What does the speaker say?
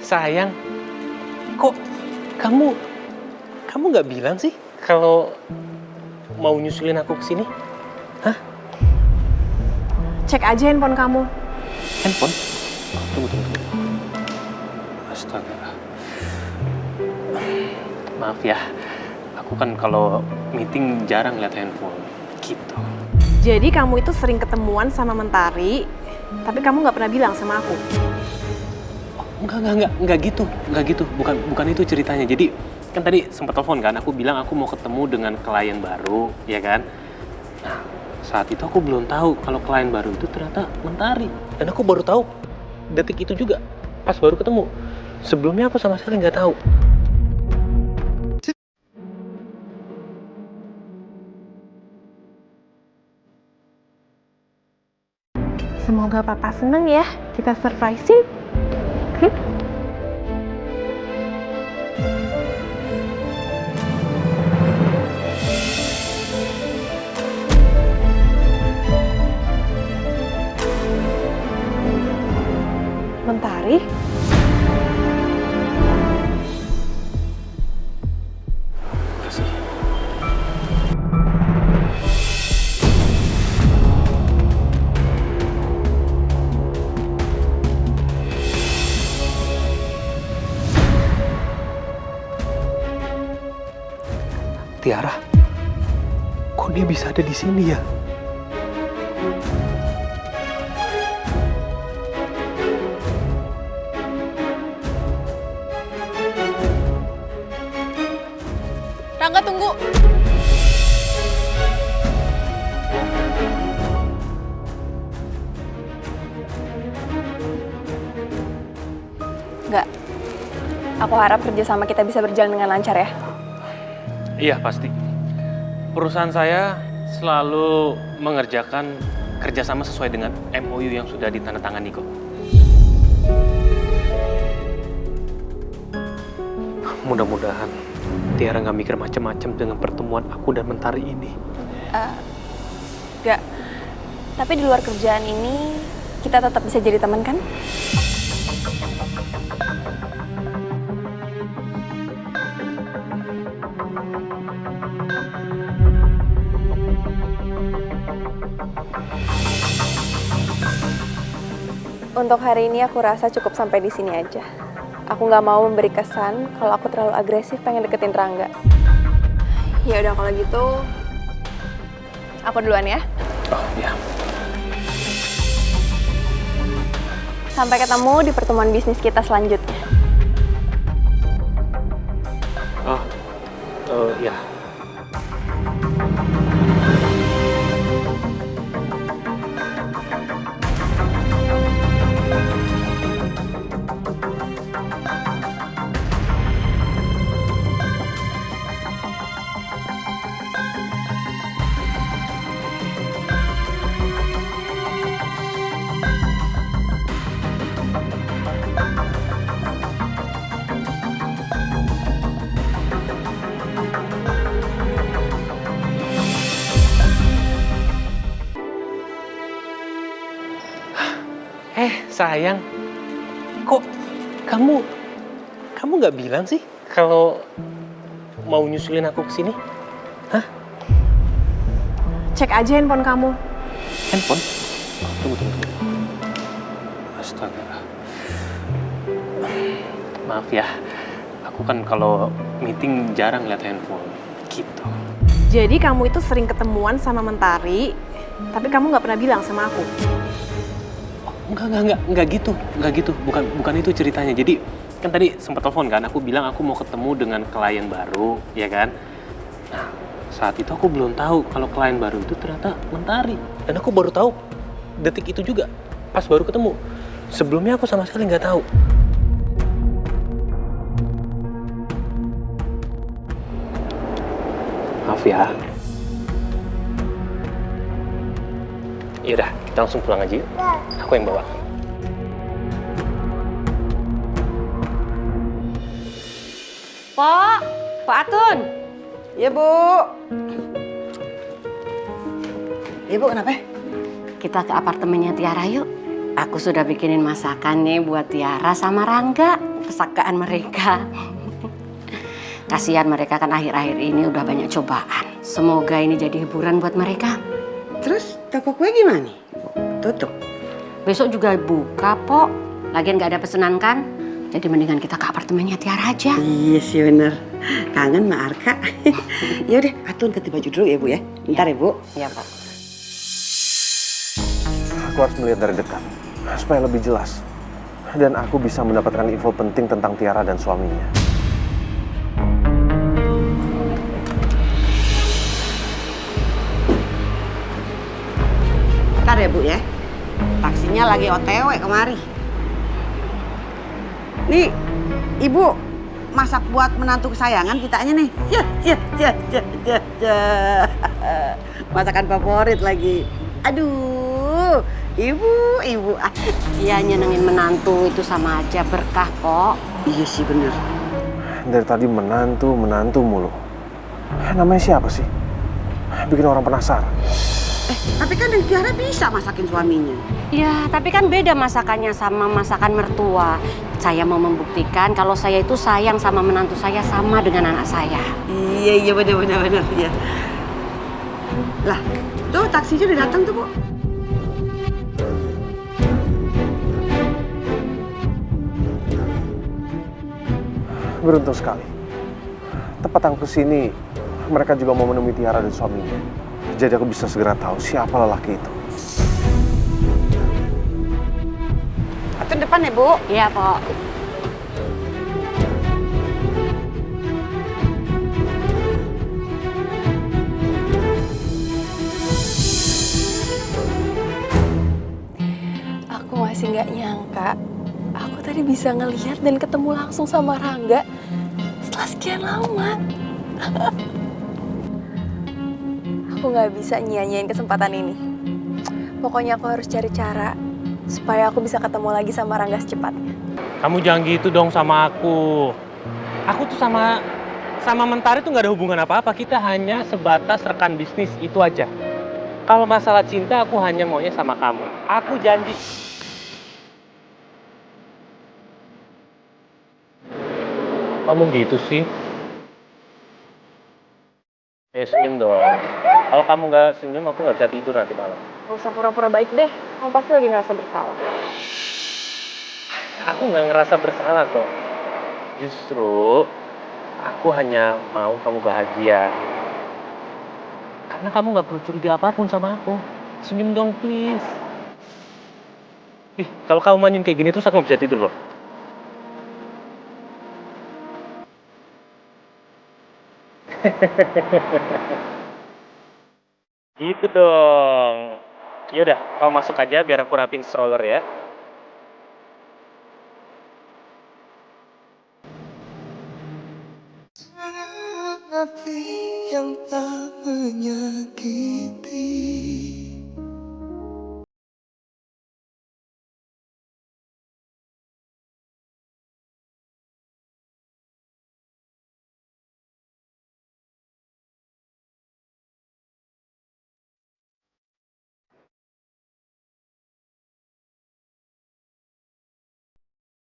Sayang, kok kamu nggak bilang sih kalau mau nyusulin aku ke sini? Hah? Cek aja handphone kamu. Handphone? Tunggu. Astaga. Maaf ya, aku kan kalau meeting jarang lihat handphone gitu. Jadi kamu itu sering ketemuan sama Mentari, tapi kamu nggak pernah bilang sama aku. Enggak gitu. Bukan itu ceritanya. Jadi kan tadi sempat telepon kan, aku bilang aku mau ketemu dengan klien baru, ya kan? Nah, saat itu aku belum tahu kalau klien baru itu ternyata Mentari. Dan aku baru tahu detik itu juga pas baru ketemu. Sebelumnya aku sama sekali nggak tahu. Semoga papa seneng ya, kita surprise-in. Mentari? Makasih. Tiara, kok dia bisa ada di sini ya? Rangga, tunggu. Enggak. Aku harap kerjasama kita bisa berjalan dengan lancar ya. Iya, pasti. Perusahaan saya selalu mengerjakan kerjasama sesuai dengan MOU yang sudah ditandatangani kok. Mudah-mudahan Tiara nggak mikir macam-macam dengan pertemuan aku dan Mentari ini. Enggak. Tapi di luar kerjaan ini, kita tetap bisa jadi teman kan? Untuk hari ini aku rasa cukup sampai di sini aja. Aku nggak mau memberi kesan kalau aku terlalu agresif pengen deketin Rangga. Ya udah kalau gitu, aku duluan ya. Oh ya. Sampai ketemu di pertemuan bisnis kita selanjutnya. Ya. Sayang, kok kamu nggak bilang sih kalau mau nyusulin aku ke sini? Hah? Cek aja handphone kamu. Handphone? Tunggu. Astaga. Maaf ya, aku kan kalau meeting jarang lihat handphone gitu. Jadi kamu itu sering ketemuan sama Mentari, tapi kamu nggak pernah bilang sama aku. Enggak gitu. Bukan itu ceritanya. Jadi kan tadi sempat telepon kan, aku bilang aku mau ketemu dengan klien baru, ya kan? Nah, saat itu aku belum tahu kalau klien baru itu ternyata Mentari. Dan aku baru tahu detik itu juga pas baru ketemu. Sebelumnya aku sama sekali nggak tahu. Maaf ya. Yaudah, kita langsung pulang aja yuk. Aku yang bawa. Pak Atun. Iya, Bu. Ibu kenapa? Kita ke apartemennya Tiara yuk. Aku sudah bikinin masakan nih buat Tiara sama Rangga, kesakaan mereka. Kasihan mereka kan akhir-akhir ini udah banyak cobaan. Semoga ini jadi hiburan buat mereka. Terus toko kue gimana? Tutup. Besok juga buka, Pok. Lagian gak ada pesanan kan? Jadi mendingan kita ke apartemennya Tiara aja. Iya sih bener. Kangen sama Arka. Ya udah, Atun ganti baju dulu ya Bu ya. Bentar ya Bu. Iya, Pak. Aku harus melihat dari dekat supaya lebih jelas dan aku bisa mendapatkan info penting tentang Tiara dan suaminya. Bentar ya Bu ya. Taksinya lagi OTW kemari. Nih, Ibu masak buat menantu kesayangan kitanya nih. Masakan favorit lagi. Aduh, Ibu. Iya, nyenengin menantu itu sama aja berkah, Pok. Iya sih bener. Dari tadi menantu mulu. Namanya siapa sih? Bikin orang penasaran. Tapi kan yang Tiara bisa masakin suaminya. Ya, tapi kan beda masakannya sama masakan mertua. Saya mau membuktikan kalau saya itu sayang sama menantu saya sama dengan anak saya. Iya bener. Iya. Lah, tuh taksinya udah datang tuh Bu. Beruntung sekali. Tepat aku kesini, mereka juga mau menemui Tiara dan suaminya. Jadi aku bisa segera tahu siapa lelaki itu. Atun depan ya Bu. Iya, Pok. Aku masih nggak nyangka aku tadi bisa ngelihat dan ketemu langsung sama Rangga setelah sekian lama. Aku nggak bisa nyanyiin kesempatan ini. Pokoknya aku harus cari cara supaya aku bisa ketemu lagi sama Rangga secepatnya. Kamu jangan gitu dong sama aku. Aku tuh sama Mentari tuh nggak ada hubungan apa-apa. Kita hanya sebatas rekan bisnis itu aja. Kalau masalah cinta aku hanya maunya sama kamu. Aku janji. Kamu gitu sih? Senyum dong. Kalau kamu nggak senyum, aku nggak bisa tidur nanti malam. Gak usah pura-pura baik deh. Kamu pasti lagi ngerasa bersalah. Aku nggak ngerasa bersalah kok. Justru aku hanya mau kamu bahagia. Karena kamu nggak perlu curiga apapun sama aku. Senyum dong, please. Ih, kalau kamu manyun kayak gini terus aku nggak bisa tidur loh. Gitu dong. Yaudah, kamu masuk aja biar aku rapin stroller ya. Hati yang tak menyakiti